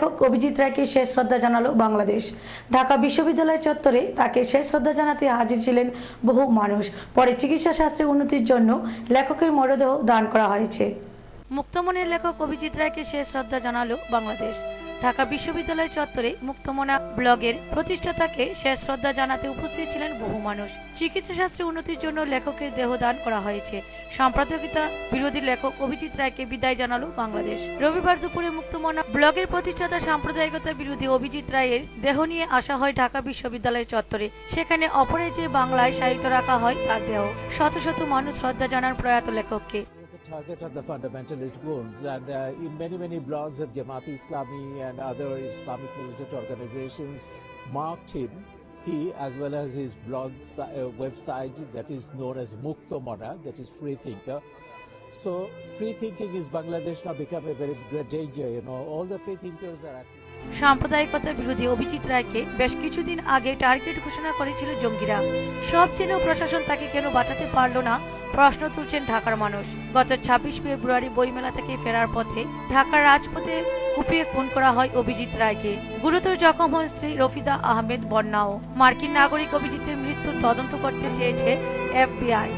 লেখক অভিজিৎ রায়কে শেষ শ্রদ্ধা জানালো বাংলাদেশ। ঢাকা বিশ্ববিদ্যালয় চত্বরে তাকে শেষ শ্রদ্ধা জানাতে হাজির ছিলেন বহু মানুষ। পরে চিকিৎসা শাস্ত্রের উন্নতির জন্য লেখকের মরদেহ দান করা হয়েছে। মুক্তমনের লেখক অভিজিৎ রায়কে শেষ শ্রদ্ধা জানালো বাংলাদেশ। ঢাকা বিশ্ববিদ্যালয় চত্বরে মুক্তমনা ব্লগের প্রতিষ্ঠাতাকে শেষ শ্রদ্ধা জানাতে উপস্থিত ছিলেন বহু মানুষ। চিকিৎসা শাস্ত্রের উন্নতির জন্য লেখকের দেহ দান করা হয়েছে। সাম্প্রদায়িকতা বিরোধী লেখক অভিজিৎ রায়কে বিদায় জানালো বাংলাদেশ। রবিবার দুপুরে মুক্তমনা ব্লগের প্রতিষ্ঠাতা সাম্প্রদায়িকতা বিরোধী অভিজিৎ রায়ের দেহ নিয়ে আসা হয় ঢাকা বিশ্ববিদ্যালয় চত্বরে। সেখানে অপরাজেয় বাংলায় সাহিত্য রাখা হয় তার দেহ। শত শত মানুষ শ্রদ্ধা জানান প্রয়াত লেখককে। Target of the fundamentalist groups, and in many blogs of Jamaat Islami and other Islamic militant organizations marked him. He, as well as his blog website that is known as Mukto Mona, that is free thinker. So free thinking is Bangladesh now become a very great danger. All the free thinkers are active. সাম্প্রদায়িকতা বিরোধী অভিজিৎ রায়কে বেশ কিছুদিন আগে target ঘোষণা করেছিল জঙ্গিরা। সব জেনেও প্রশাসন তাকে কেন বাঁচাতে পারল না প্রশ্ন তুলছেন ঢাকার মানুষ। গত 26 ফেব্রুয়ারি বইমেলা থেকে ফেরার পথে ঢাকার রাজপথে কুপিয়ে খুন করা হয় অভিজিৎ রায়কে। গুরুতর জখম হন স্ত্রী রফিদা আহমেদ বন্নাও। মার্কিন নাগরিক অভিজিতের মৃত্যুর তদন্ত করতে চেয়েছে FBI।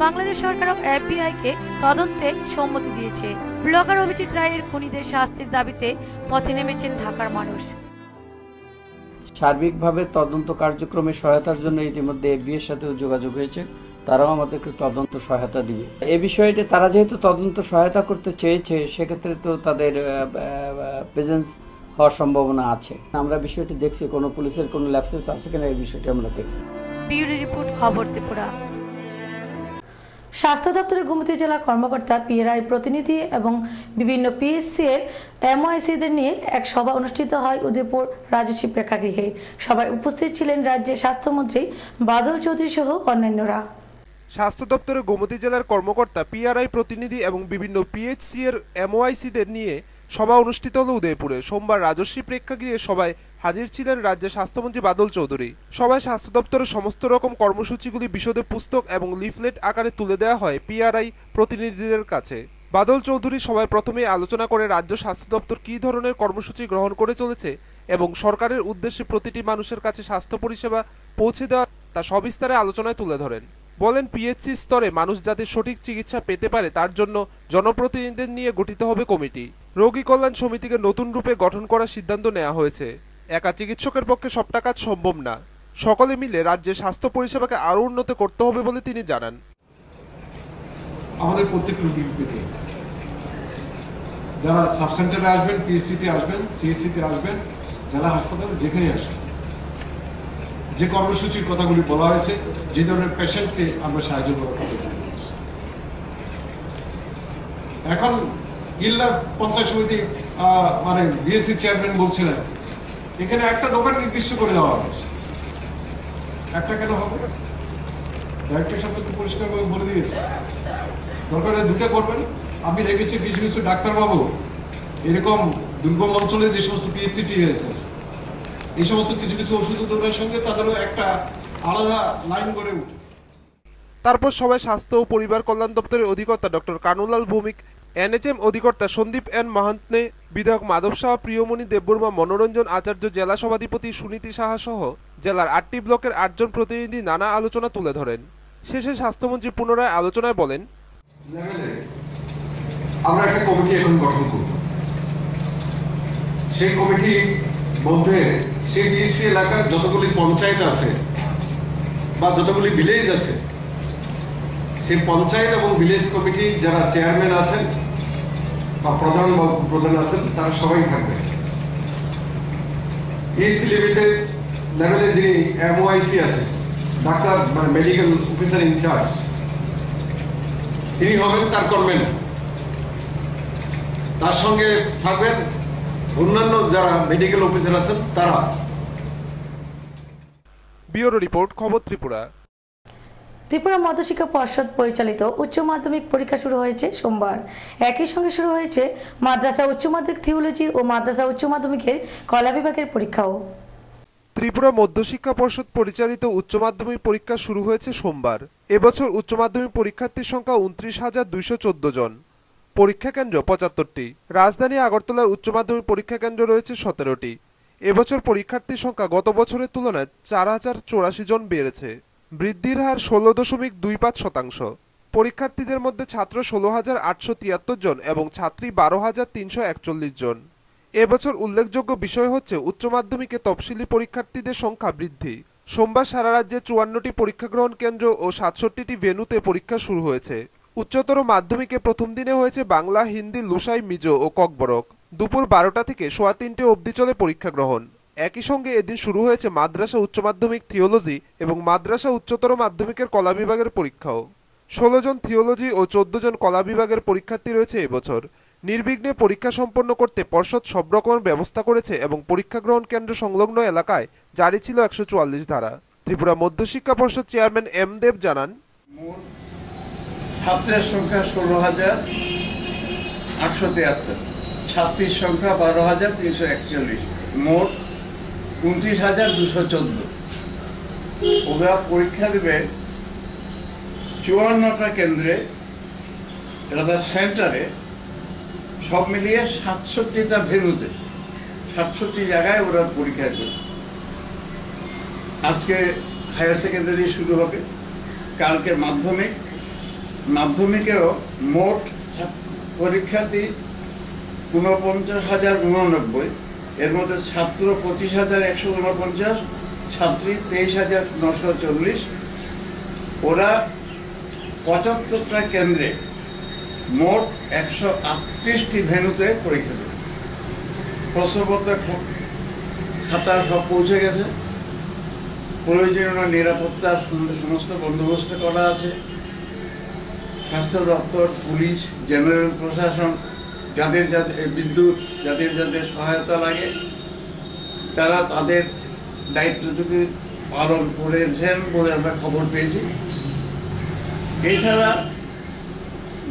বাংলাদেশ সরকারও FBI-কে তদন্তে সম্মতি দিয়েছে। ব্লগার অভিজিৎ রায়ের খুনিদের শাস্তির দাবিতে পথে নেমেছেন ঢাকার মানুষ। সার্বিকভাবে তদন্ত কার্যক্রমে সহায়তার জন্য ইতিমধ্যে FBI এর সাথেও যোগাযোগ হয়েছে। তারাও আমাদেরকে তদন্ত সহায়তা দিবে। এই বিষয়টি তারা যেহেতু তদন্ত সহায়তা করতে চেয়েছে, সেক্ষেত্রে তো তাদের প্রেজেন্স হওয়ার সম্ভাবনা আছে। আমরা বিষয়টি দেখছি, কোনো পুলিশের কোনো ল্যাপসেস আছে কিনা এই বিষয়টি আমরা দেখছি। ব্যুরো রিপোর্ট, খবর ত্রিপুরা। স্বাস্থ্য দপ্তরের গোমতী জেলা কর্মকর্তা PRI প্রতিনিধি এবং বিভিন্ন PSC এর MOIC-দের নিয়ে এক সভা অনুষ্ঠিত হয় উদয়পুর রাজস্বী প্রেক্ষাগৃহে। সভায় উপস্থিত ছিলেন রাজ্যের স্বাস্থ্যমন্ত্রী বাদল চৌধুরী সহ অন্যান্যরা। স্বাস্থ্য দপ্তরের গোমতী জেলার কর্মকর্তা PRI প্রতিনিধি এবং বিভিন্ন PHC এর MOIC-দের নিয়ে সভা অনুষ্ঠিত হল উদয়পুরে। সোমবার রাজস্বী প্রেক্ষাগৃহে সভায় হাজির ছিলেন রাজ্যের স্বাস্থ্যমন্ত্রী বাদল চৌধুরী। সভায় স্বাস্থ্য দপ্তরের সমস্ত রকম কর্মসূচিগুলি বিশদে পুস্তক এবং লিফলেট আকারে তুলে দেওয়া হয় PRI প্রতিনিধিদের কাছে। বাদল চৌধুরী সভায় প্রথমে আলোচনা করে রাজ্য স্বাস্থ্য দপ্তর কী ধরনের কর্মসূচি গ্রহণ করে চলেছে এবং সরকারের উদ্দেশ্যে প্রতিটি মানুষের কাছে স্বাস্থ্য পরিষেবা পৌঁছে দেওয়া তা সবিস্তারে আলোচনায় তুলে ধরেন। বলেন, PHC স্তরে মানুষ যাতে সঠিক চিকিৎসা পেতে পারে তার জন্য জনপ্রতিনিধিদের নিয়ে গঠিত হবে কমিটি। রোগী কল্যাণ সমিতিকে নতুন রূপে গঠন করার সিদ্ধান্ত নেওয়া হয়েছে। একা চিকিৎসকের পক্ষে সবটা কাজ সম্ভব না। সকলে মিলে রাজ্যের স্বাস্থ্য পরিষেবাকে আরও উন্নত করতে হবে বলে তিনি জানান। আমাদের প্রত্যেক রোগীকে যারা সাব সেন্টারে আসবেন, PHC-তে আসবেন, CHC-তে আসবেন, জেলা হাসপাতালে যেখানে আসবেন, যে কর্মসূচির কথাগুলি বলা হয়েছে, যে ধরনের পেশেন্টকে আমরা সাহায্য করতে এখন গিল্লা পঞ্চায়েত সমিতি মানে BSC চেয়ারম্যান বলছিলেন এখানে একটা দোকান নির্দিষ্ট করে দেওয়া হয়েছে। একটা কেন হবে? ডাইরেক্টর সাহেব তো পরিষ্কারভাবে বলে দিয়েছে দরকারে দুটো করবেন। আমি দেখেছি কিছু কিছু ডাক্তারবাবু এরকম দুর্গম অঞ্চলে যে সমস্ত PHC-TS আছে, এই সমস্ত কিছু কিছু ওষুধ দোকানের সঙ্গে তাদেরও একটা আলাদা লাইন করে উঠে। তারপর সবাই স্বাস্থ্য ও পরিবার কল্যাণ দপ্তরের অধিকর্তা ডক্টর কানুলাল ভৌমিক, NHM অধিকর্তা সন্দীপ N মাহান্তে, বিধায়ক মাধব সাহা, প্রিয়মণি দেববর্মা, মনোরঞ্জন আচার্য, জেলা সভাধিপতি সুনীতি সাহা সহ জেলার 8টি ব্লকের 8 জন প্রতিনিধি নানা আলোচনা তুলে ধরেন। শেষে স্বাস্থ্যমন্ত্রী পুনরায় আলোচনায় বলেন, আমরা একটা কমিটি এখন গঠন করব। সেই কমিটির মধ্যে সেই PHC এলাকার যতগুলি পঞ্চায়েত আছে বা যতগুলি ভিলেজ আছে, সেই পঞ্চায়েত এবং ভিলেজ কমিটি যারা চেয়ারম্যান আছেন বা প্রধান আছেন তারা সবাই থাকবে। PHC লেভেলে যিনি MOIC আছে, ডাক্তার মানে মেডিকেল অফিসার ইনচার্জ, তিনি হবেন তার কনভেনর। তার সঙ্গে থাকবেন অন্যান্য যারা মেডিকেল অফিসার আছেন তারা। ব্যুরো রিপোর্ট, খবর ত্রিপুরা। ত্রিপুরা মধ্যশিক্ষা পর্ষদ পরিচালিত উচ্চ মাধ্যমিক পরীক্ষা শুরু হয়েছে সোমবার। একই সঙ্গে শুরু হয়েছে মাদ্রাসা উচ্চ মাধ্যমিক থিওলজি ও মাদ্রাসা উচ্চ মাধ্যমিকের কলা বিভাগের পরীক্ষাও। ত্রিপুরা মধ্যশিক্ষা পর্ষদ পরিচালিত উচ্চ মাধ্যমিক পরীক্ষা শুরু হয়েছে সোমবার। এবছর উচ্চ মাধ্যমিক পরীক্ষার্থীর সংখ্যা 29,214 জন। পরীক্ষা কেন্দ্র ৭৫টি। রাজধানী আগরতলায় উচ্চ মাধ্যমিক পরীক্ষা কেন্দ্র রয়েছে ১৭টি। এবছর পরীক্ষার্থীর সংখ্যা গত বছরের তুলনায় ৪,০৮৪ জন বেড়েছে। বৃদ্ধির হার ১৬.২৫%। পরীক্ষার্থীদের মধ্যে ছাত্র ১৬,৮৭৩ জন এবং ছাত্রী ১২,৩৪১ জন। এবছর উল্লেখযোগ্য বিষয় হচ্ছে উচ্চ মাধ্যমিকে তফসিলি পরীক্ষার্থীদের সংখ্যা বৃদ্ধি। সোমবার সারা রাজ্যে ৫৪টি পরীক্ষা গ্রহণ কেন্দ্র ও ৬৭টি ভেন্যুতে পরীক্ষা শুরু হয়েছে। উচ্চতর মাধ্যমিকে প্রথম দিনে হয়েছে বাংলা, হিন্দি, লুসাই, মিজো ও ককবরক। দুপুর ১২টা থেকে সোয়া ৩টে অবধি চলে পরীক্ষা গ্রহণ। একই সঙ্গে এদিন শুরু হয়েছে মাদ্রাসা উচ্চ মাধ্যমিক থিওলজি এবং মাদ্রাসা উচ্চতর মাধ্যমিকের কলা বিভাগের পরীক্ষাও। ১৬ জন থিওলজি ও ১৪ জন কলা বিভাগের পরীক্ষার্থী রয়েছে এবছর। নির্বিঘ্নে পরীক্ষা সম্পন্ন করতে পর্ষদ সব রকমের ব্যবস্থা করেছে এবং পরীক্ষা গ্রহণ কেন্দ্র সংলগ্ন এলাকায় জারি ছিল ১৪৪ ধারা। ত্রিপুরা মধ্যশিক্ষা পর্ষদ চেয়ারম্যান এম দেব জানান, ছাত্রের সংখ্যা ১৬,৮৭৩, ছাত্রীর সংখ্যা ১২,৩৪১, মোট ২৯,২১৪। ওরা পরীক্ষা দেবে ৫৪টা কেন্দ্রে, রাদার সেন্টারে, সব মিলিয়ে ৬৭টা ভেন্যুতে ৬৭ জায়গায় ওরা পরীক্ষা দেবে। আজকে হায়ার সেকেন্ডারি শুরু হবে, কালকে মাধ্যমিকেও মোট পরীক্ষার্থী ৪৯,০৮৯, এর মধ্যে ছাত্র ২৫,১৪৯, ছাত্রী ২৩,৯৪০। ওরা ৭৫টা কেন্দ্রে মোট ১৩৮টি ভেন্যুতে পরীক্ষা দেবে। প্রশ্নপত্র খাতা সব পৌঁছে গেছে, প্রয়োজনীয় নিরাপত্তার সমস্ত বন্দোবস্ত করা আছে। স্বাস্থ্য দপ্তর, পুলিশ, জেনারেল প্রশাসন, যাদের বিদ্যুৎ, যাদের সহায়তা লাগে, তারা তাদের দায়িত্বটুকু পালন করেছেন বলে আমরা খবর পেয়েছি। এছাড়া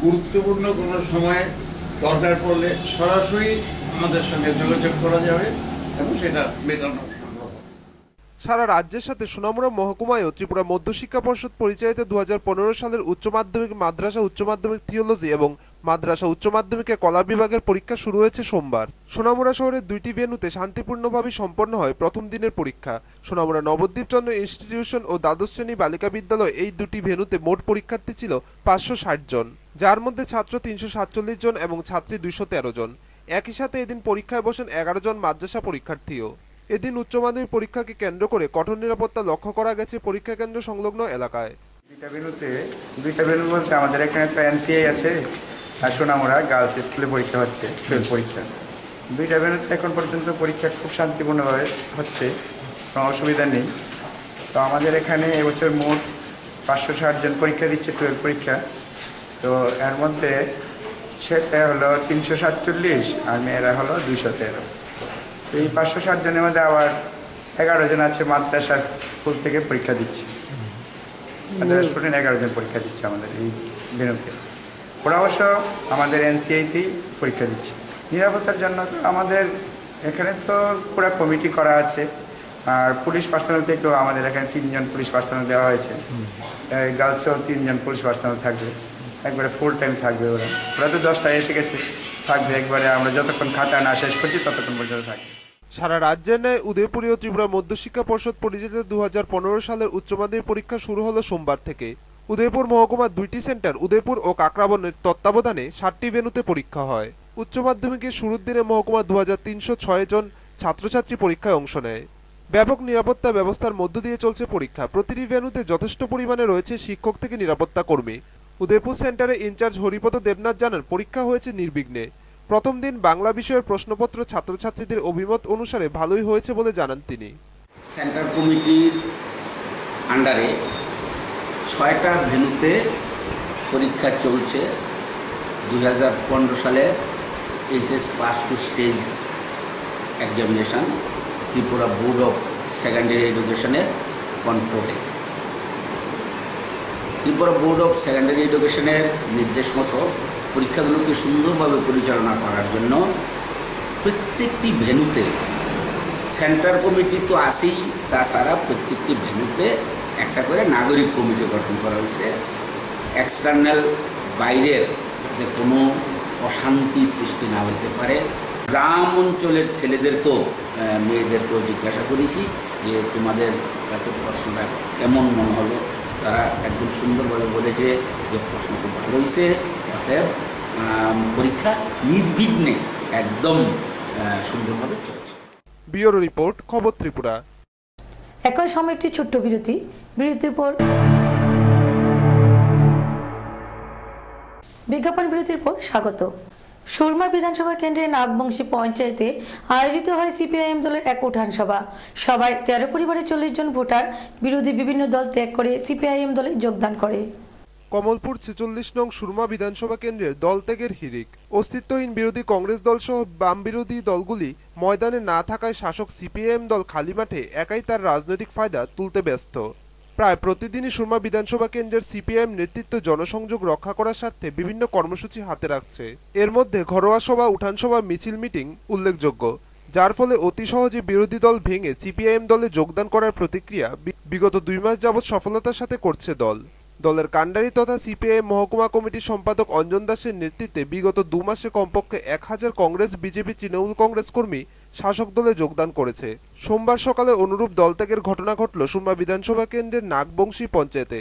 গুরুত্বপূর্ণ কোনো সময়ে দরকার পড়লে সরাসরি আমাদের সঙ্গে যোগাযোগ করা যাবে এবং সেটা মেটানো সম্ভব। সারা রাজ্যের সাথে সোনামুড়া মহকুমায়ও ত্রিপুরা মধ্যশিক্ষা পর্ষদ পরিচালিত ২০১৫ সালের উচ্চ মাধ্যমিক, মাদ্রাসা উচ্চ মাধ্যমিক থিওলজি এবং মাদ্রাসা উচ্চ মাধ্যমিকে কলা বিভাগের পরীক্ষা শুরু হয়েছে সোমবার। সোনামুড়া শহরের ২টি ভেন্যুতে শান্তিপূর্ণভাবে সম্পন্ন হয় প্রথম দিনের পরীক্ষা। সোনামুড়া নবদ্বীপ চন্দ্র ইনস্টিটিউশন ও দ্বাদশ শ্রেণী বালিকা বিদ্যালয়, এই দুটি ভেন্যুতে মোট পরীক্ষার্থী ছিল ৫৬০ জন, যার মধ্যে ছাত্র ৩৪৭ জন এবং ছাত্রী ২১৩ জন। একই সাথে এদিন পরীক্ষায় বসেন ১১ জন মাদ্রাসা পরীক্ষার্থীও। এদিন উচ্চ মাধ্যমিক পরীক্ষাকে কেন্দ্র করে কঠোর নিরাপত্তা লক্ষ্য করা গেছে পরীক্ষা কেন্দ্র সংলগ্ন এলাকায়। দুইটা ভেন্যু বলতে আমাদের এখানে তো এনসিআই আছে আর সোনামুড়া গার্লস স্কুলে পরীক্ষা হচ্ছে, 12 পরীক্ষা। দুইটা ভেন্যুতে এখন পর্যন্ত পরীক্ষা খুব শান্তিপূর্ণভাবে হচ্ছে, কোনো অসুবিধা নেই। তো আমাদের এখানে এবছর মোট ৫৬০ জন পরীক্ষা দিচ্ছে 12 পরীক্ষা। তো এর মধ্যে সেটা হলো ৩৪৭ আর মেয়েরা হলো ২১৩। এই ৫৬০ জনের মধ্যে আবার 11 জন আছে মাদ্রাসা স্কুল থেকে পরীক্ষা দিচ্ছে। মাদ্রাসা স্কুলে 11 জন পরীক্ষা দিচ্ছে আমাদের এই ভেন্যুতে। ওরা অবশ্য আমাদের এনসিআইতেই পরীক্ষা দিচ্ছে। নিরাপত্তার জন্য তো আমাদের এখানে তো পুরো কমিটি করা আছে, আর পুলিশ পার্সোনাল থেকেও আমাদের এখানে 3 জন পুলিশ পার্সোনাল দেওয়া হয়েছে। গার্লসেও 3 জন পুলিশ পার্সোনাল থাকবে, একবারে ফুল টাইম থাকবে। ওরা তো 10টায় এসে গেছে, থাকবে একবারে। আমরা যতক্ষণ খাতা না শেষ করছি ততক্ষণ পর্যন্ত থাকবে। সারা রাজ্যের ন্যায় উদয়পুরেও ত্রিপুরা মধ্যশিক্ষা পর্ষদ পরিচালিত ২০১৫ সালের উচ্চ মাধ্যমিক পরীক্ষা শুরু হলো সোমবার থেকে। উদয়পুর মহকুমার 2টি সেন্টার উদয়পুর ও কাকরাবনের তত্ত্বাবধানে 7টি ভেন্যুতে পরীক্ষা হয়। উচ্চ মাধ্যমিকের শুরুর দিনে মহকুমার ২৩০৬ জন ছাত্রছাত্রী পরীক্ষায় অংশ নেয়। ব্যাপক নিরাপত্তা ব্যবস্থার মধ্য দিয়ে চলছে পরীক্ষা। প্রতিটি ভেন্যুতে যথেষ্ট পরিমাণে রয়েছে শিক্ষক থেকে নিরাপত্তা কর্মী। উদয়পুর সেন্টারে ইনচার্জ হরিপদ দেবনাথ জানান, পরীক্ষা হয়েছে নির্বিঘ্নে। প্রথম দিন বাংলা বিষয়ের প্রশ্নপত্র ছাত্রছাত্রীদের অভিমত অনুসারে ভালোই হয়েছে বলে জানান তিনি। সেন্টার কমিটির আন্ডারে 6টা ভেন্যুতে পরীক্ষা চলছে। 2015 সালে HS pass two stage examination Tripura board of secondary এডুকেশনের কন্ট্রোলে। ত্রিপুরা বোর্ড অফ সেকেন্ডারি এডুকেশনের নির্দেশ মতো পরীক্ষাগুলোকে সুন্দরভাবে পরিচালনা করার জন্য প্রত্যেকটি ভেন্যুতে সেন্টার কমিটি তো আছেই, তাছাড়া প্রত্যেকটি ভেন্যুতে একটা করে নাগরিক কমিটি গঠন করা হয়েছে। এক্সটার্নাল বাইরের যাতে কোনো অশান্তি সৃষ্টি না হতে পারে। গ্রাম অঞ্চলের ছেলেদেরকেও মেয়েদেরকেও জিজ্ঞাসা করেছি যে তোমাদের কাছে প্রশ্নটা কেমন মনে হলো। তারা একদম সুন্দরভাবে বলেছে যে প্রশ্ন খুব ভালো হয়েছে, অতএব পরীক্ষা নির্বিঘ্নে একদম সুন্দরভাবে চলছে। ব্যুরো রিপোর্ট, খবর ত্রিপুরা। একই সময় একটি ছোট্ট বিরতি, বিরতির পর বিজ্ঞাপন বিরতির পর স্বাগত। সুরমা বিধানসভা কেন্দ্রের নাগবংশী পঞ্চায়েতে আয়োজিত হয় সিপিআইএম দলের এক উঠান সভা। সভায় 13 পরিবারের 40 জন ভোটার বিরোধী বিভিন্ন দল ত্যাগ করে সিপিআইএম দলে যোগদান করে। কমলপুর 46 নং সুরমা বিধানসভা কেন্দ্রের দল ত্যাগের হিড়িক। অস্তিত্বহীন বিরোধী কংগ্রেস দল সহ বাম বিরোধী দলগুলি ময়দানে না থাকায় শাসক সিপিআইএম দল খালি মাঠে একাই তার রাজনৈতিক ফায়দা তুলতে ব্যস্ত। প্রায় প্রতিদিনই সুরমা বিধানসভা কেন্দ্রের সিপিআইএম নেতৃত্ব জনসংযোগ রক্ষা করার স্বার্থে বিভিন্ন কর্মসূচি হাতে রাখছে। এর মধ্যে ঘরোয়া সভা, উঠান সভা, মিছিল, মিটিং উল্লেখযোগ্য, যার ফলে অতি সহজে বিরোধী দল ভেঙে সিপিআইএম দলে যোগদান করার প্রতিক্রিয়া বিগত 2 মাস যাবৎ সফলতার সাথে করছে দল। দলের কাণ্ডারি তথা সিপিআইএম মহকুমা কমিটির সম্পাদক অঞ্জন দাসের নেতৃত্বে বিগত 2 মাসে কমপক্ষে 1000 কংগ্রেস, বিজেপি, তৃণমূল কংগ্রেস কর্মী শাসক দলে যোগদান করেছে। সোমবার সকালে অনুরূপ দলত্যাগের ঘটনা ঘটল সুরমা বিধানসভা কেন্দ্রের নাগবংশী পঞ্চায়েতে।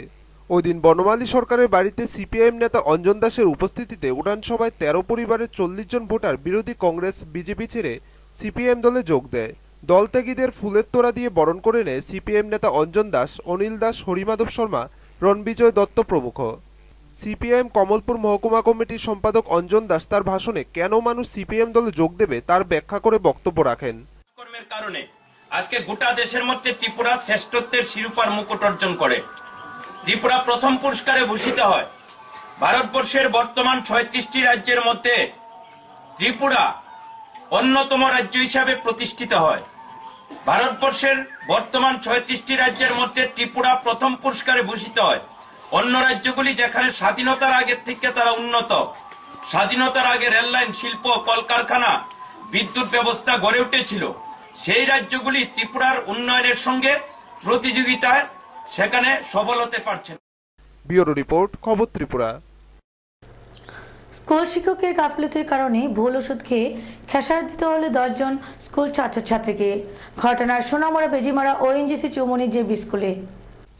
ওই দিন বনমালী সরকারের বাড়িতে সিপিআইএম নেতা অঞ্জন দাসের উপস্থিতিতে উঠান সভায় 13 পরিবারের 40 জন ভোটার বিরোধী কংগ্রেস, বিজেপি ছেড়ে সিপিআইএম দলে যোগ দেয়। দলত্যাগীদের ফুলের তোড়া দিয়ে বরণ করে নেয় সিপিআইএম নেতা অঞ্জন দাস, অনিল দাস, হরিমাধব শর্মা, রণবিজয় দত্ত প্রমুখ। সিপিআইএম কমলপুর মহকুমা কমিটির সম্পাদক অঞ্জন দাস তার ভাষণে কেন মানুষ সিপিআইএম দলে যোগ দেবে তার ব্যাখ্যা করে বক্তব্য রাখেন। কর্মের কারণে আজকে গোটা দেশের মধ্যে ত্রিপুরা শ্রেষ্ঠত্বের শিরোপার মুকুট অর্জন করে। ত্রিপুরা প্রথম পুরস্কারে ভূষিত হয়। ভারতবর্ষের বর্তমান 36টি রাজ্যের মধ্যে ত্রিপুরা অন্যতম রাজ্য হিসাবে প্রতিষ্ঠিত হয়। ভারতবর্ষের বর্তমান 36টি রাজ্যের মধ্যে ত্রিপুরা প্রথম পুরস্কারে ভূষিত হয়। অন্য রাজ্যগুলি যেখানে স্বাধীনতার আগের থেকে তারা উন্নত, স্বাধীনতার আগে রেললাইন, শিল্প, কলকারখানা, বিদ্যুৎ ব্যবস্থা গড়ে উঠেছিল, সেই রাজ্যগুলি ত্রিপুরার উন্নয়নের সঙ্গে প্রতিযোগিতায় সেখানে সফল হতে পারছে। ব্যুরো রিপোর্ট, খবর ত্রিপুরা। স্কুল শিক্ষকের গাফিলতির কারণে ভুল ওষুধ খেয়ে খেসারত দিতে হলে 10 জন স্কুল ছাত্রছাত্রীকে। ঘটনার সোনামুড়া বেজিমারা ওএনজিসি চৌমনি জেবি স্কুলে।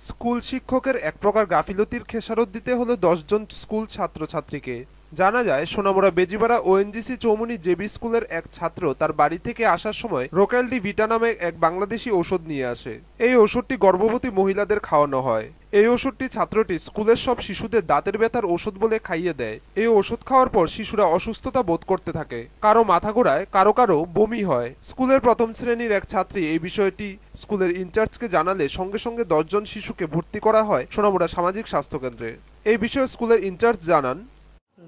স্কুল শিক্ষকের এক প্রকার গাফিলতির খেসারত দিতে হলো 10 জন স্কুল ছাত্রছাত্রীকে। জানা যায় সোনামুড়া বেজিবাড়া ওএনজিসি চৌমনি জেবি স্কুলের এক ছাত্র তার বাড়ি থেকে আসার সময় রোক্যালডি ভিটা নামে এক বাংলাদেশি ওষুধ নিয়ে আসে। এই ওষুধটি গর্ভবতী মহিলাদের খাওয়ানো হয়। এই ওষুধটি ছাত্রটি স্কুলের সব শিশুদের দাঁতের ব্যথার ওষুধ বলে খাইয়ে দেয়। এই ওষুধ খাওয়ার পর শিশুরা অসুস্থতা বোধ করতে থাকে, কারো মাথা ঘোরায়, কারো কারো বমি হয়। স্কুলের প্রথম শ্রেণীর এক ছাত্রী এই বিষয়টি স্কুলের ইনচার্জকে জানালে সঙ্গে সঙ্গে 10 জন শিশুকে ভর্তি করা হয় সোনামুড়া সামাজিক স্বাস্থ্য কেন্দ্রে। এই বিষয়ে স্কুলের ইনচার্জ জানান,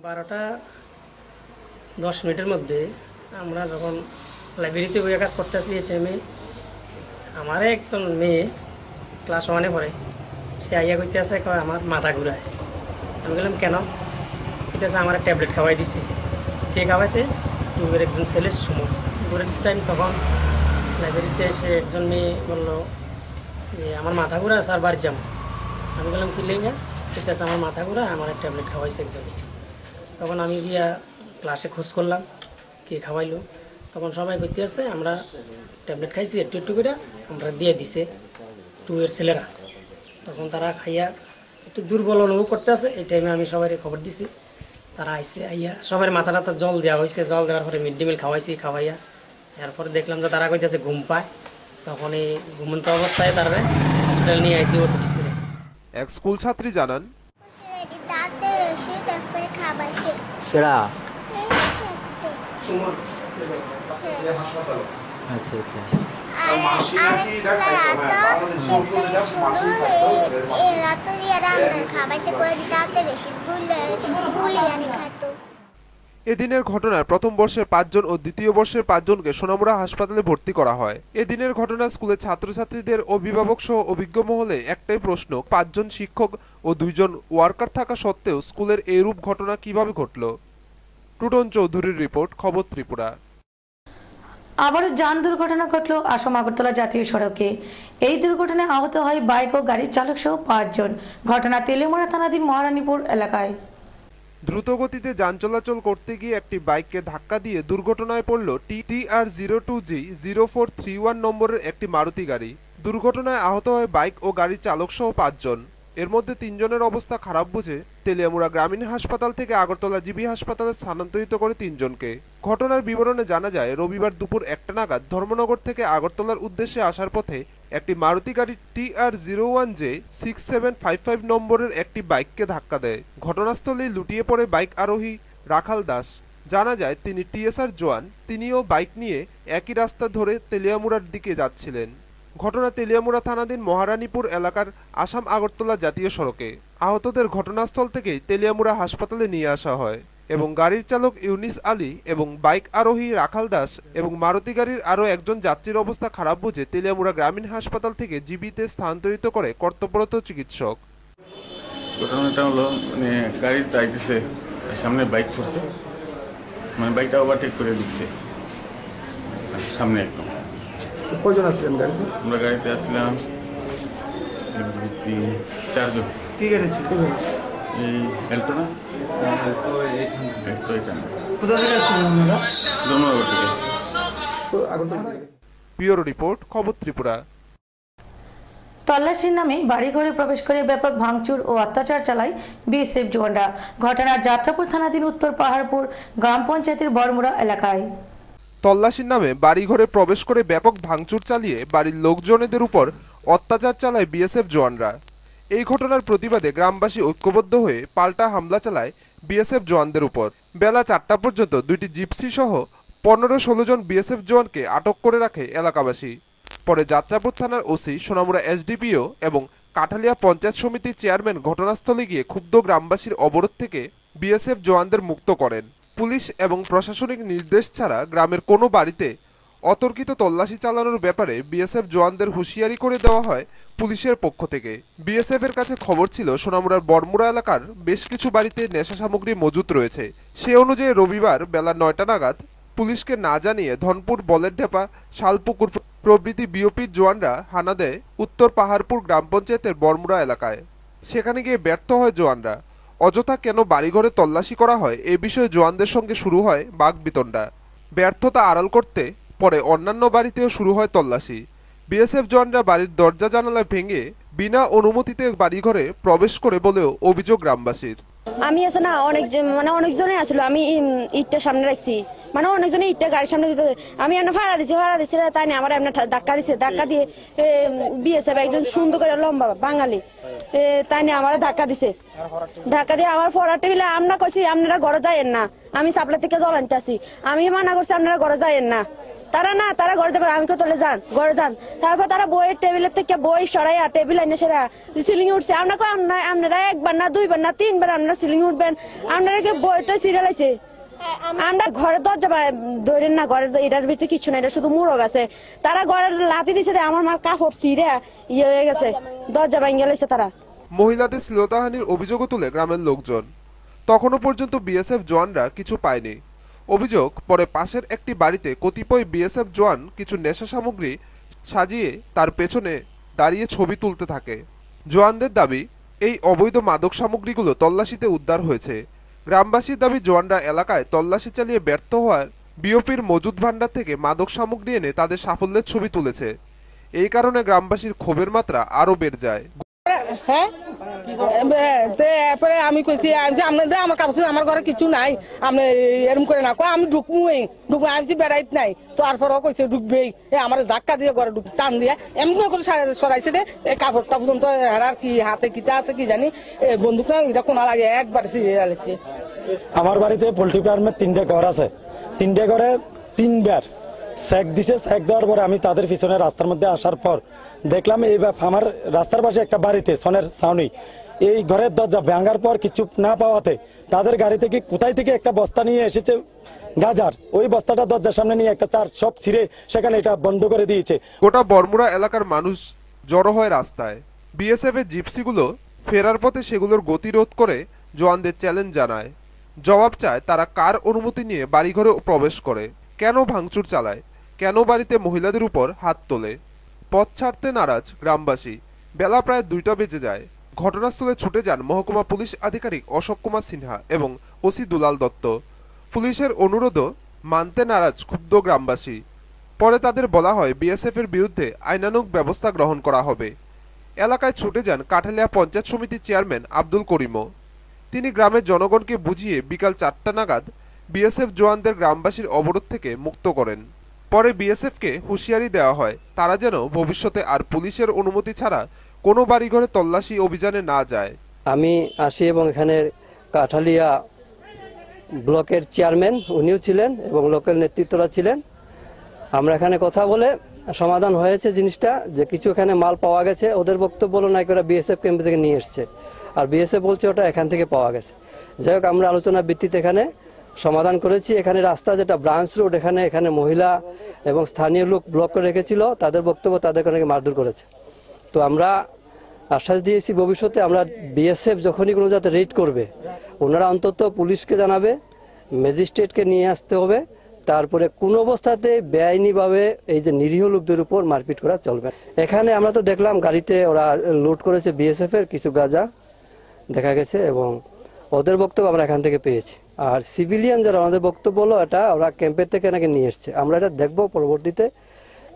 12:10 মধ্যে আমরা যখন লাইব্রেরিতে বইয়ে কাজ করতে আসি, এই টাইমে আমার একজন মেয়ে ক্লাস 1-এ পড়ে, সে আইয়া করতে আছে, আমার মাথা ঘুরায়। আমি বললাম কেন? কইতেছে আমার ট্যাবলেট খাওয়াই দিছে। কে খাওয়াইছে? টুয়ের একজন ছেলে সুমন। দুপুরের টাইম তখন লাইব্রেরিতে এসে একজন মেয়ে বললো যে আমার মাথা ঘুরা, স্যার বাড়ি যাবো। আমি বললাম কি লেগে? কইতেছে আমার মাথা ঘুরা, আমার ট্যাবলেট খাওয়াইছে একজনে। তখন আমি গিয়া ক্লাসে খোঁজ করলাম কে খাওয়াইলো। তখন সবাই করতে আছে আমরা ট্যাবলেট খাইছি, একটু একটু করে আমরা দিয়ে দিছে টুয়ের ছেলেরা। তখন তারা খাইয়া একটু দুর্বল অনুভব করতে আছে। এই টাইমে আমি সবাই খবর দিছি, তারা আইসে, আইয়া সবার মাথা টাথা জল দেওয়া হয়েছে। জল দেওয়ার পরে মিড ডে মিল খাওয়াইছি, খাওয়াইয়া এরপরে দেখলাম যে তারা কইতেছে ঘুম পায়। তখন এই ঘুমন্ত অবস্থায় তারা হসপিটাল নিয়ে আইসি ওতে ঠিক করে। এক স্কুল ছাত্রী জানান, এদিনের ঘটনায় প্রথম বর্ষের 5 জন ও দ্বিতীয় বর্ষের 5 জনকে সোনামুড়া হাসপাতালে ভর্তি করা হয়। এদিনের ঘটনায় স্কুলের ছাত্রছাত্রীদের অভিভাবক সহ অভিজ্ঞ মহলে একটাই প্রশ্ন, 5 জন শিক্ষক ও 2 জন ওয়ার্কার থাকা সত্ত্বেও স্কুলের এইরূপ ঘটনা কিভাবে ঘটল? টুটন চৌধুরীর রিপোর্ট, খবর ত্রিপুরা। আবারও যান দুর্ঘটনা ঘটল আসাম আগরতলা জাতীয় সড়কে। এই দুর্ঘটনায় আহত হয় বাইক ও গাড়ির চালক সহ 5 জন। ঘটনা তেলেমুড়া থানাধীন মহারানীপুর এলাকায়। দ্রুতগতিতে যান চলাচল করতে গিয়ে একটি বাইককে ধাক্কা দিয়ে দুর্ঘটনায় পড়ল TR02G0431 নম্বরের একটি মারুতি গাড়ি। দুর্ঘটনায় আহত হয় বাইক ও গাড়ির চালক সহ 5 জন। এর মধ্যে 3 জনের অবস্থা খারাপ বুঝে তেলিয়ামুড়া গ্রামীণ হাসপাতাল থেকে আগরতলা জিবি হাসপাতালে স্থানান্তরিত করে 3 জনকে। ঘটনার বিবরণে জানা যায়, রবিবার দুপুর 1টা নাগাদ ধর্মনগর থেকে আগরতলার উদ্দেশ্যে আসার পথে একটি মারুতি গাড়ি TR01J6755 নম্বরের একটি বাইককে ধাক্কা দেয়। ঘটনাস্থলেই লুটিয়ে পড়ে বাইক আরোহী রাখাল দাস। জানা যায় তিনি টিএসআর জওয়ান। তিনিও বাইক নিয়ে একই রাস্তা ধরে তেলিয়ামুড়ার দিকে যাচ্ছিলেন। ঘটনা তেলিয়ামুড়া থানাধীন মহারানীপুর এলাকার আসাম আগরতলা জাতীয় সড়কে। আহতদের ঘটনাস্থল থেকেই তেলিয়ামুড়া হাসপাতালে নিয়ে আসা হয় এবং গাড়ির চালক ইউনিস আলী এবং বাইক আরোহী রাখাল দাস এবং মারুতি গাড়ির আরও একজন যাত্রীর অবস্থা খারাপ বুঝে তেলিয়ামুড়া গ্রামীণ হাসপাতাল থেকে জিবিতে স্থানান্তরিত করে কর্তব্যরত চিকিৎসক। ঘটনাটা হলো মানে গাড়ি যাইতেছে, সামনে বাইক পড়ছে, মানে বাইকটা ওভারটেক করে দিচ্ছে সামনে একদম। কয়জন আসলেন গাড়িতে? আমরা গাড়িতে আসছিলাম 1 2 3 4 জন। কি গাড়ি ছিল? এই এল্টো না, কোথা থেকে আসছিলেন আপনারা? ধর্মনগর থেকে। ব্যুরো রিপোর্ট, খবর ত্রিপুরা। তল্লাশির নামে বাড়িঘরে প্রবেশ করে ব্যাপক ভাঙচুর ও অত্যাচার চালায় বিএসএফ জওয়ানরা। ঘটনার যাত্রাপুর থানাধীন উত্তর পাহাড়পুর গ্রাম পঞ্চায়েতের বড়মুড়া এলাকায়। তল্লাশির নামে বাড়িঘরে প্রবেশ করে ব্যাপক ভাঙচুর চালিয়ে বাড়ির লোকজনেদের উপর অত্যাচার চালায় বিএসএফ জওয়ানরা। এই ঘটনার প্রতিবাদে গ্রামবাসী ঐক্যবদ্ধ হয়ে পাল্টা হামলা চালায় বিএসএফ জওয়ানদের উপর। বেলা 4টা পর্যন্ত 2টি জিপসি সহ 15-16 জন বিএসএফ জওয়ানকে আটক করে রাখে এলাকাবাসী। পরে যাত্রাপুর থানার ওসি, সোনামুড়া এসডিপিও এবং কাঠালিয়া পঞ্চায়েত সমিতির চেয়ারম্যান ঘটনাস্থলে গিয়ে ক্ষুব্ধ গ্রামবাসীর অবরোধ থেকে বিএসএফ জওয়ানদের মুক্ত করেন। পুলিশ এবং প্রশাসনিক নির্দেশ ছাড়া গ্রামের কোনো বাড়িতে অতর্কিত তল্লাশি চালানোর ব্যাপারে বিএসএফ জওয়ানদের হুঁশিয়ারি করে দেওয়া হয় পুলিশের পক্ষ থেকে। বিএসএফ এর কাছে খবর ছিল সোনামুড়ার বড়মুড়া এলাকার বেশ কিছু বাড়িতে নেশা সামগ্রী মজুত রয়েছে। সে অনুযায়ী রবিবার বেলা 9টা নাগাদ পুলিশকে না জানিয়ে ধনপুর, বলেরঢেপা, শালপুকুর প্রভৃতি বিওপির জওয়ানরা হানা দেয় উত্তর পাহাড়পুর গ্রাম পঞ্চায়েতের বড়মুড়া এলাকায়। সেখানে গিয়ে ব্যর্থ হয় জওয়ানরা। অযথা কেন বাড়িঘরে তল্লাশি করা হয় এ বিষয়ে জওয়ানদের সঙ্গে শুরু হয় বাকবিতণ্ডা। ব্যর্থতা আড়াল করতে পরে অন্যান্য বাড়িতেও শুরু হয় তল্লাশি। বিএসএফ জওয়ানরা বাড়ির দরজা জানালা ভেঙে বিনা অনুমতিতে বাড়িঘরে প্রবেশ করে বলেও অভিযোগ গ্রামবাসীর। আমি আছে না অনেকজনে আসলো, আমি ইটটা সামনে রাখছি, মানে অনেকজনে ইটটা গাড়ির সামনে দিতে, আমি এমন ভাড়া দিছি তাই না আমার এমন ধাক্কা দিছে, ধাক্কা দিয়ে বিএসএফ একজন সুন্দর করে লম্বা বাঙালি তাই না আমার ধাক্কা দিছে, ধাক্কা দিয়ে আমার পড়ার টেবিলে আমরা কইছি আপনারা ঘরে যাইয়েন না, আমি সাপ্লাই থেকে জল আনতে আসি, আমি মানা করছি আপনারা ঘরে যাইয়েন না, তারা ঘরে যাবে, আমি কোথাও যান ঘরে যান। তারপর তারা বইয়ের টেবিলের থেকে বই সরাইয়া টেবিল এনে সেরা সিলিং উঠছে। আপনারা একবার না, দুইবার না, তিনবার আপনারা সিলিং উঠবেন, আপনারা কি বইটা সিরিয়াল আছে, আমরা ঘরে দরজা ধরেন না, ঘরের এটার ভিতরে কিছু না, এটা শুধু মুরগ আছে। তারা ঘরের লাথি দিচ্ছে, আমার মার কাপড় ছিঁড়ে ইয়ে হয়ে গেছে, দরজা ভেঙে গেছে। তারা মহিলাদের শ্লীলতাহানির অভিযোগও তুলে গ্রামের লোকজন। তখনও পর্যন্ত বিএসএফ জওয়ানরা কিছু পায়নি। অভিযোগ, পরে পাশের একটি বাড়িতে কতিপয় বিএসএফ জওয়ান কিছু নেশা সামগ্রী সাজিয়ে তার পেছনে দাঁড়িয়ে ছবি তুলতে থাকে। জওয়ানদের দাবি, এই অবৈধ মাদক সামগ্রীগুলো তল্লাশিতে উদ্ধার হয়েছে। গ্রামবাসীর দাবি, জওয়ানরা এলাকায় তল্লাশি চালিয়ে ব্যর্থ হওয়ার বিওপির মজুদ ভাণ্ডার থেকে মাদক সামগ্রী এনে তাদের সাফল্যের ছবি তুলেছে। এই কারণে গ্রামবাসীর ক্ষোভের মাত্রা আরও বেড়ে যায়। হ্যাঁ, তারপরে আমি কইছি আপনাদের আমার কাপড় আমার ঘরে কিছু নাই, আপনি এরকম করে না, আমি ঢুকবই আসছি বেড়াইতে নাই, তো তারপরেও কইছে ঢুকবেই, আমার ধাক্কা দিয়ে ঘরে ঢুক টান দিয়ে এমন করে সরাইছে দে, এই কাপড়টা পর্যন্ত হারার কি হাতে কিতা আছে কি জানি, বন্দুক না এটা কোনা লাগে একবার ছিঁড়ে। আমার বাড়িতে পোল্ট্রি ফার্মের 3টে ঘর আছে, 3টে ঘরে 3বার স্যাক দিছে। স্যাক দেওয়ার পরে আমি তাদের পিছনে রাস্তার মধ্যে আসার পর দেখলাম এই আমার রাস্তার পাশে একটা বাড়িতে সনের ছাউনি, এই ঘরের দরজা ভাঙার পর কিছু না পাওয়াতে তাদের গাড়ি থেকে কোথায় থেকে একটা বস্তা নিয়ে এসেছে গাজার, ওই বস্তাটা দরজার সামনে নিয়ে একটা চার সব ছিঁড়ে সেখানে এটা বন্ধ করে দিয়েছে। গোটা বড়মুড়া এলাকার মানুষ জড়ো হয় রাস্তায়। বিএসএফ এর জিপসিগুলো ফেরার পথে সেগুলোর গতিরোধ করে জওয়ানদের চ্যালেঞ্জ জানায়। জবাব চায় তারা কার অনুমতি নিয়ে বাড়িঘরে প্রবেশ করে, কেন ভাঙচুর চালায়, কেন বাড়িতে মহিলাদের উপর হাত তোলে। পথ ছাড়তে নারাজ গ্রামবাসী। বেলা প্রায় 2টা বেজে যায়। ঘটনাস্থলে ছুটে যান মহকুমা পুলিশ আধিকারিক অশোক কুমার সিনহা এবং ওসি দুলাল দত্ত। পুলিশের অনুরোধও মানতে নারাজ ক্ষুব্ধ গ্রামবাসী। পরে তাদের বলা হয় বিএসএফ এর বিরুদ্ধে আইনানুগ ব্যবস্থা গ্রহণ করা হবে। এলাকায় ছুটে যান কাঠালিয়া পঞ্চায়েত সমিতির চেয়ারম্যান আব্দুল করিমও। তিনি গ্রামের জনগণকে বুঝিয়ে বিকাল 4টা নাগাদ বিএসএফ জওয়ানদের গ্রামবাসীর অবরোধ থেকে মুক্ত করেন। পরে বিএসএফকে হুঁশিয়ারি দেওয়া হয় তারা যেন ভবিষ্যতে আর পুলিশের অনুমতি ছাড়া কোনো বাড়িঘরে তল্লাশি অভিযানে না যায়। আমি আসি এবং এখানে কাঠালিয়া ব্লকের চেয়ারম্যান উনিও ছিলেন এবং লোকাল নেতৃত্বরা ছিলেন। আমরা এখানে কথা বলে সমাধান হয়েছে জিনিসটা, যে কিছু এখানে মাল পাওয়া গেছে। ওদের বক্তব্য বলো না ওরা বিএসএফ ক্যাম্প থেকে নিয়ে এসছে, আর বিএসএফ বলছে ওটা এখান থেকে পাওয়া গেছে। যাই হোক, আমরা আলোচনার ভিত্তিতে এখানে সমাধান করেছি। এখানে রাস্তা যেটা ব্রাঞ্চ রোড, এখানে মহিলা এবং স্থানীয় লোক ব্লক করে রেখেছিল, তাদের বক্তব্য তাদেরকে অনেকে মারধর করেছে। তো আমরা আশ্বাস দিয়েছি ভবিষ্যতে আমরা বিএসএফ যখনই কোনো যাতে রেড করবে ওনারা অন্তত পুলিশকে জানাবে, ম্যাজিস্ট্রেটকে নিয়ে আসতে হবে। তারপরে কোন অবস্থাতে বেআইনিভাবে এই যে নিরীহ লোকদের উপর মারপিট করা চলবে। এখানে আমরা তো দেখলাম গাড়িতে ওরা লুট করেছে বিএসএফ এর কিছু গাঁজা দেখা গেছে এবং ওদের বক্তব্য আমরা এখান থেকে পেয়েছি। আর সিভিলিয়ান যারা আমাদের বক্তব্য হলো এটা ওরা ক্যাম্পের থেকে নাকি নিয়ে এসছে। আমরা এটা দেখবো পরবর্তীতে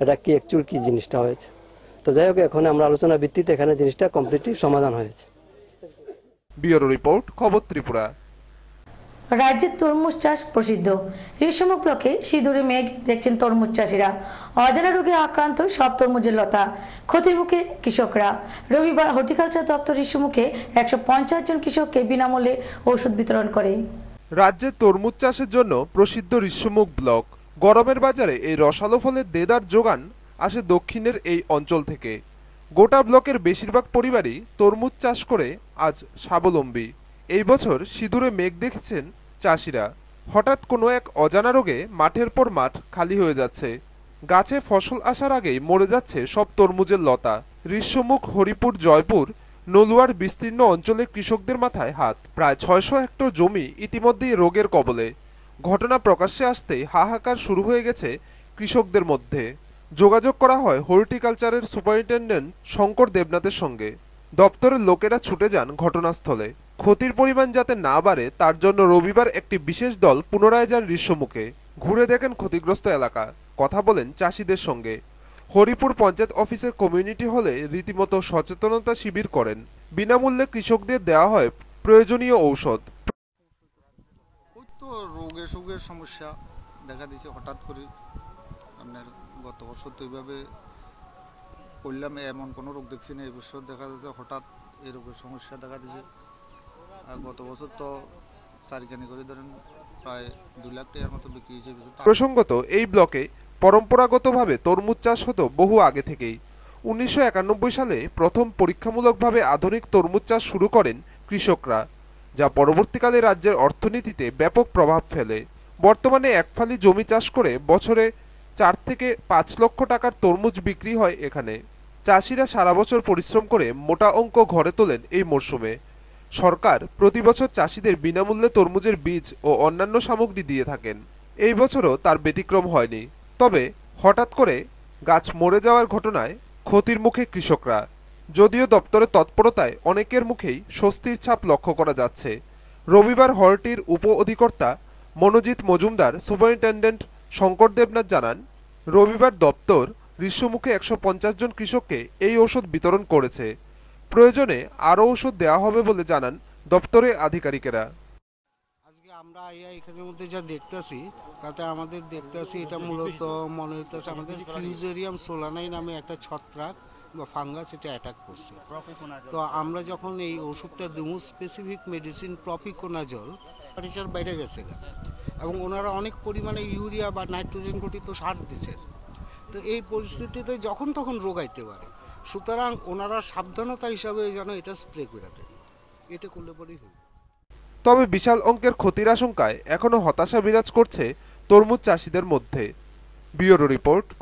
এটা কি অ্যাকচুয়াল কি জিনিসটা হয়েছে। তো যাই হোক, এখন আমরা আলোচনার ভিত্তিতে এখানে জিনিসটা কমপ্লিটলি সমাধান হয়েছে। ব্যুরো রিপোর্ট, খবর ত্রিপুরা। রাজ্যের তরমুজ চাষ প্রসিদ্ধ। ঋষিমুখ ব্লকে সিঁদুরে মেঘ দেখছেন তরমুজ চাষিরা। অজানা রোগে আক্রান্ত সব তরমুজের লতা, ক্ষতির মুখে কৃষকরা। রবিবার হর্টিকালচার দপ্তর ঋষিমুখে 150 জন কৃষককে বিনামূল্যে ওষুধ বিতরণ করে। রাজ্যের তরমুজ চাষের জন্য প্রসিদ্ধ ঋষিমুখ ব্লক। গরমের বাজারে এই রসালো ফলের দেদার যোগান আসে দক্ষিণের এই অঞ্চল থেকে। গোটা ব্লকের বেশিরভাগ পরিবারই তরমুজ চাষ করে আজ স্বাবলম্বী। এই বছর সিঁদুরে মেঘ দেখছেন চাষিরা। হঠাৎ কোনো এক অজানা রোগে মাঠের পর মাঠ খালি হয়ে যাচ্ছে। গাছে ফসল আসার আগেই মরে যাচ্ছে সব তরমুজের লতা। ঋষিমুখ, হরিপুর, জয়পুর, নলুয়ার বিস্তীর্ণ অঞ্চলে কৃষকদের মাথায় হাত। প্রায় 600 হেক্টর জমি ইতিমধ্যেই রোগের কবলে। ঘটনা প্রকাশ্যে আসতেই হাহাকার শুরু হয়ে গেছে কৃষকদের মধ্যে। যোগাযোগ করা হয় হর্টিকালচারের সুপারিনটেন্ডেন্ট শঙ্কর দেবনাথের সঙ্গে। দপ্তরের লোকেরা ছুটে যান ঘটনাস্থলে। ক্ষতির পরিমাণ যাতে না বাড়ে তার জন্য রবিবার একটি বিশেষ দল পুনরায় যান ঋষিমুখে। ঘুরে দেখেন ক্ষতিগ্রস্ত এলাকা, কথা বলেন চাষিদের সঙ্গে। হরিপুর পঞ্চায়েত অফিসের কমিউনিটি হলে রীতিমতো সচেতনতা শিবির করেন। বিনামূল্যে কৃষকদের দেওয়া হয় প্রয়োজনীয় ঔষধ। তো রোগের সমস্যা দেখা দিয়েছে হঠাৎ করে। আপনার গত বছর তো এইভাবে করলাম, এমন কোনো রোগ দেখছি না। এই বছর দেখা যাচ্ছে হঠাৎ এই রোগের সমস্যা দেখা দিয়েছে। আর গত বছর তো চারিখানি করে ধরেন প্রায় 2 লাখ টাকার মতো বিক্রি হয়েছে। প্রসঙ্গত, এই ব্লকে পরম্পরাগতভাবে তরমুজ চাষ হতো বহু আগে থেকেই। 1991 সালে প্রথম পরীক্ষামূলকভাবে আধুনিক তরমুজ চাষ শুরু করেন কৃষকরা, যা পরবর্তীকালে রাজ্যের অর্থনীতিতে ব্যাপক প্রভাব ফেলে। বর্তমানে একফালি জমি চাষ করে বছরে 4 থেকে 5 লক্ষ টাকার তরমুজ বিক্রি হয় এখানে। চাষিরা সারা বছর পরিশ্রম করে মোটা অঙ্ক ঘরে তোলেন এই মরশুমে। সরকার প্রতি বছর চাষিদের বিনামূল্যে তরমুজের বীজ ও অন্যান্য সামগ্রী দিয়ে থাকেন। এই বছরও তার ব্যতিক্রম হয়নি। তবে হঠাৎ করে গাছ মরে যাওয়ার ঘটনায় ক্ষতির মুখে কৃষকরা। যদিও দপ্তরের তৎপরতায় অনেকের মুখেই স্বস্তির ছাপ লক্ষ্য করা যাচ্ছে। রবিবার হর্টির উপ অধিকর্তা মনোজিৎ মজুমদার সুপারিনটেন্ডেন্ট শঙ্কর দেবনাথ জানান, রবিবার দপ্তর ঋষিমুখে 150 জন কৃষককে এই ওষুধ বিতরণ করেছে। প্রয়োজনে আরও ওষুধ দেওয়া হবে বলে জানান দপ্তরের আধিকারিকেরা। আজকে আমরা এখানের মধ্যে যা দেখতেছি তাতে আমাদের দেখতেছি এটা মূলত মনে হইতেছে আমাদের ফিউজেরিয়াম সোলানাই নামে একটা ছত্রাক বা ফাঙ্গাস এটা অ্যাটাক করছে। তো আমরা যখন এই ওষুধটা দেবো, স্পেসিফিক মেডিসিন প্রপিকোনাজল, টেম্পারেচার বেড়ে গেছে এবং ওনারা অনেক পরিমাণে ইউরিয়া বা নাইট্রোজেন ঘটিত সার দিচ্ছেন। তো এই পরিস্থিতিতে যখন তখন রোগ আইতে পারে, সুতরাং ওনারা সাবধানতা হিসাবে যেন এটা স্প্রে করে দেন, এটা করলে পরেই হবে। তবে বিশাল অঙ্কের ক্ষতির আশঙ্কায় এখনো হতাশা বিরাজ করছে তরমুজ চাষিদের মধ্যে। Bureau report.